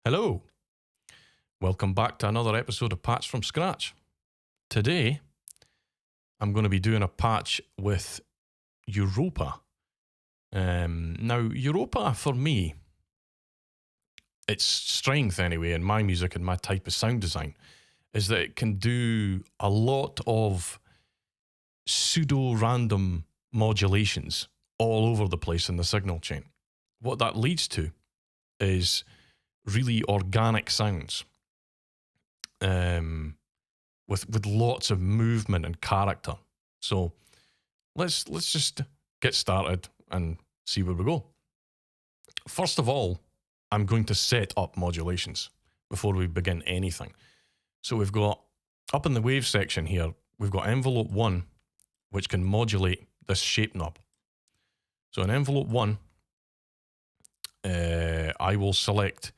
Hello, welcome back to another episode of Patch from Scratch. Today, I'm going to be doing a patch with Europa. Now, Europa, for me, its strength anyway in my music and my type of sound design, is that it can do a lot of pseudo-random modulations all over the place in the signal chain. What that leads to is really organic sounds with lots of movement and character. So let's just get started and see where we go. First of all, I'm going to set up modulations before we begin anything. So we've got, up in the wave section here, we've got envelope 1, which can modulate this shape knob. So in envelope 1, I will select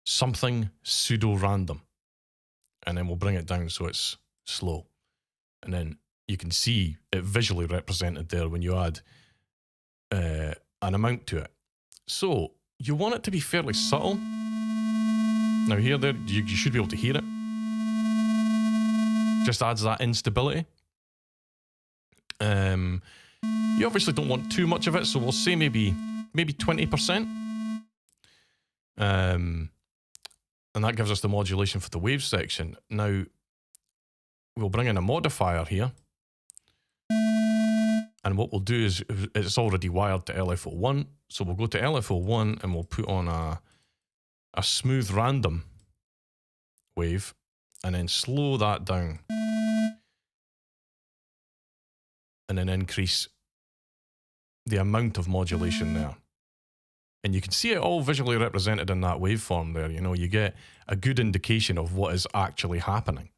something pseudo-random, and then we'll bring it down so it's slow. And then you can see it visually represented there when you add an amount to it. So you want it to be fairly subtle. Now here, there, you should be able to hear it. Just adds that instability. You obviously don't want too much of it, so we'll say maybe 20%. And that gives us the modulation for the wave section. Now, we'll bring in a modifier here. And what we'll do is, it's already wired to LFO1. So we'll go to LFO1 and we'll put on a smooth random wave and then slow that down. And then increase the amount of modulation there. And you can see it all visually represented in that waveform there. You know, you get a good indication of what is actually happening.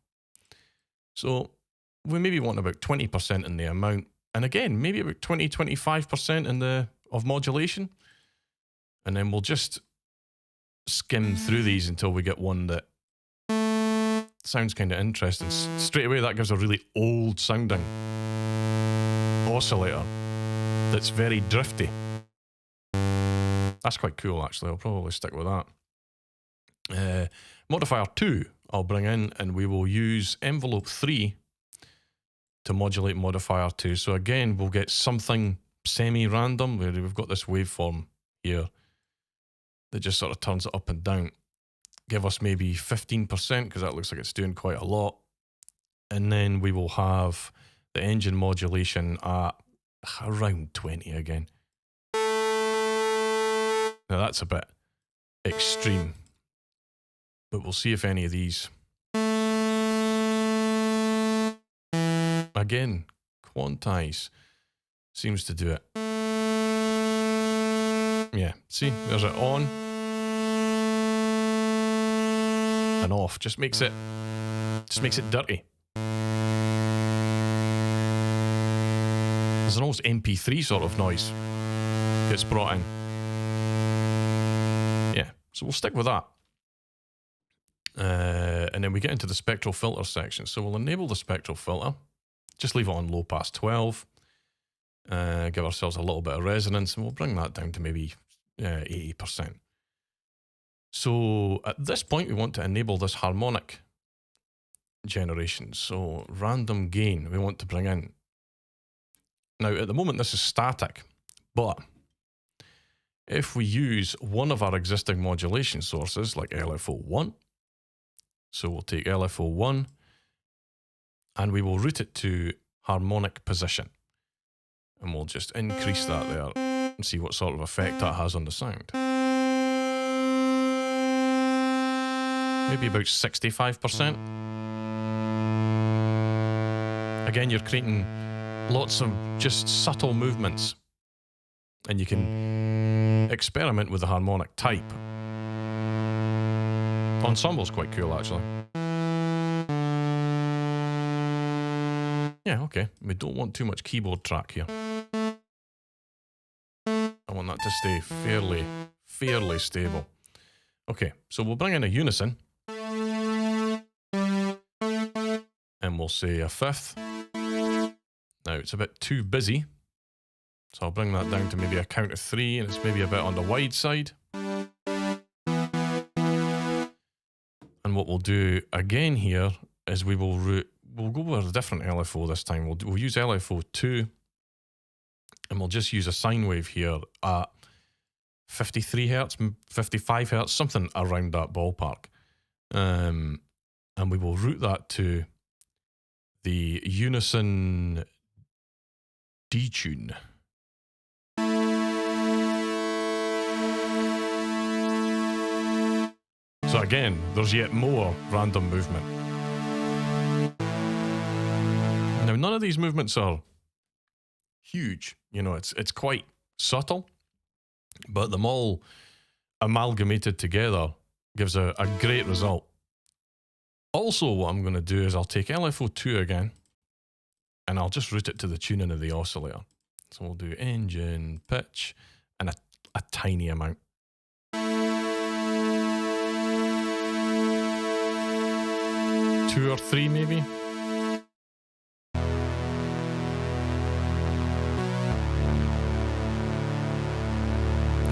So we maybe want about 20% in the amount. And again, maybe about 20-25% of modulation. And then we'll just skim through these until we get one that sounds kind of interesting. Straight away, that gives a really old sounding oscillator that's very drifty. That's quite cool, actually. I'll probably stick with that. Modifier 2, I'll bring in, and we will use envelope 3 to modulate modifier 2. So again, we'll get something semi-random, where we've got this waveform here that just sort of turns it up and down. Give us maybe 15%, because that looks like it's doing quite a lot. And then we will have the engine modulation at around 20 again. Now that's a bit extreme, but we'll see if any of these. Again, quantize seems to do it. Yeah, see, there's it on and off. Just makes it dirty. There's an almost MP3 sort of noise gets brought in. Yeah, so we'll stick with that. And then we get into the spectral filter section. So we'll enable the spectral filter. Just leave it on low pass 12. Give ourselves a little bit of resonance, and we'll bring that down to maybe 80%. So at this point, we want to enable this harmonic generation. So random gain we want to bring in. Now, at the moment, this is static, but if we use one of our existing modulation sources, like LFO1, so we'll take LFO1 and we will route it to harmonic position. And we'll just increase that there and see what sort of effect that has on the sound. Maybe about 65%. Again, you're creating lots of just subtle movements. And you can experiment with the harmonic type. Ensemble's quite cool, actually. Yeah, okay. We don't want too much keyboard track here. I want that to stay fairly stable. Okay, so we'll bring in a unison. And we'll say a fifth. Now, it's a bit too busy. So I'll bring that down to maybe a count of 3, and it's maybe a bit on the wide side. And what we'll do again here is we'll go with a different LFO this time. We'll use LFO 2, and we'll just use a sine wave here at 53 hertz, 55 hertz, something around that ballpark. And we will route that to the unison detune. So again, there's yet more random movement. Now, none of these movements are huge. You know, it's quite subtle, but them all amalgamated together gives a great result. Also, what I'm going to do is I'll take LFO2 again, and I'll just route it to the tuning of the oscillator. So we'll do engine, pitch, and a tiny amount. 2 or 3 maybe.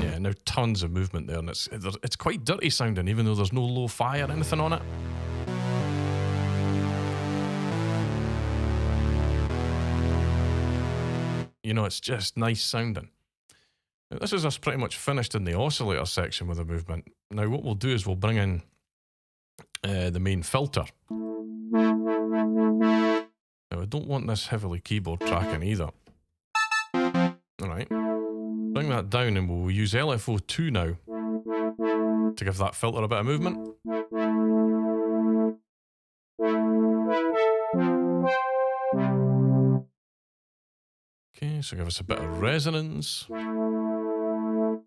Yeah, now tons of movement there, and it's quite dirty sounding, even though there's no lo-fi or anything on it. You know, it's just nice sounding. Now, this is us pretty much finished in the oscillator section with the movement. Now what we'll do is we'll bring in the main filter. Now I don't want this heavily keyboard tracking either. Alright, bring that down, and we'll use LFO2 now to give that filter a bit of movement. Okay, so give us a bit of resonance. And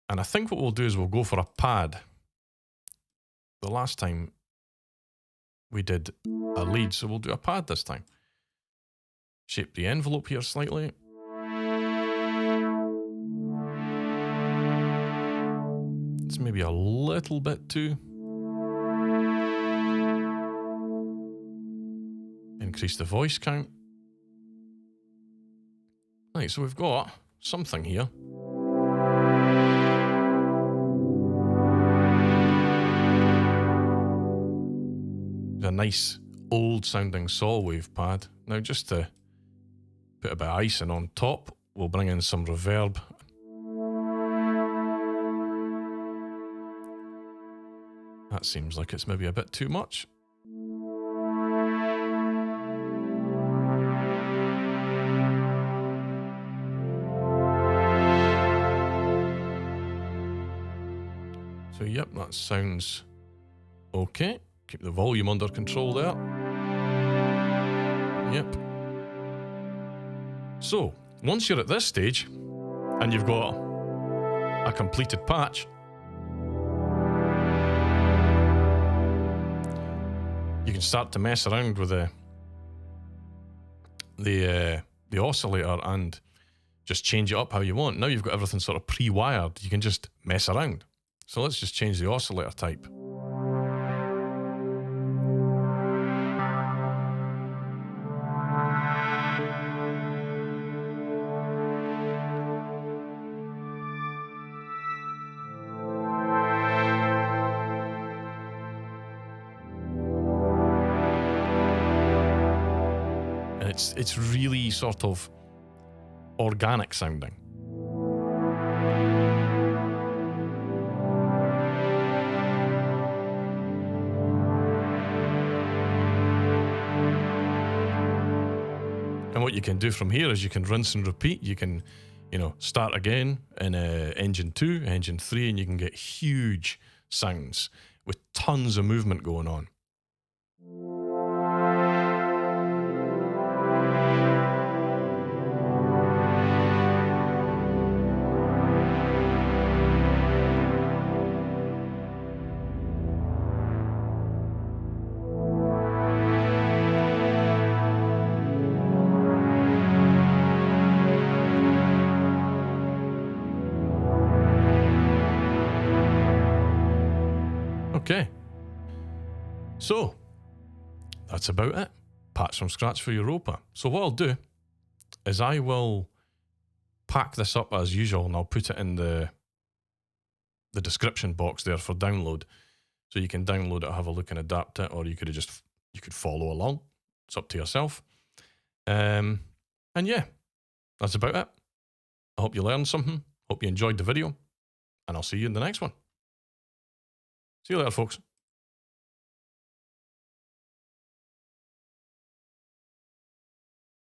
I think what we'll do is we'll go for a pad. The last time we did a lead, so we'll do a pad this time. Shape the envelope here slightly. It's maybe a little bit too. Increase the voice count. Right, so we've got something here. A nice old sounding saw wave pad. Now just to put a bit of icing on top, we'll bring in some reverb. That seems like it's maybe a bit too much. So yep, that sounds okay. Keep the volume under control there. Yep. So, once you're at this stage, and you've got a completed patch, you can start to mess around with the oscillator and just change it up how you want. Now you've got everything sort of pre-wired. You can just mess around. So let's just change the oscillator type. It's really sort of organic sounding. And what you can do from here is you can rinse and repeat. You can, start again in engine 2, engine 3, and you can get huge sounds with tons of movement going on. Okay, so that's about it. Patch from scratch for Europa. So what I'll do is I will pack this up as usual, and I'll put it in the description box there for download. So you can download it, have a look and adapt it, or you could follow along. It's up to yourself. And yeah, that's about it. I hope you learned something. Hope you enjoyed the video, and I'll see you in the next one. See you later, folks.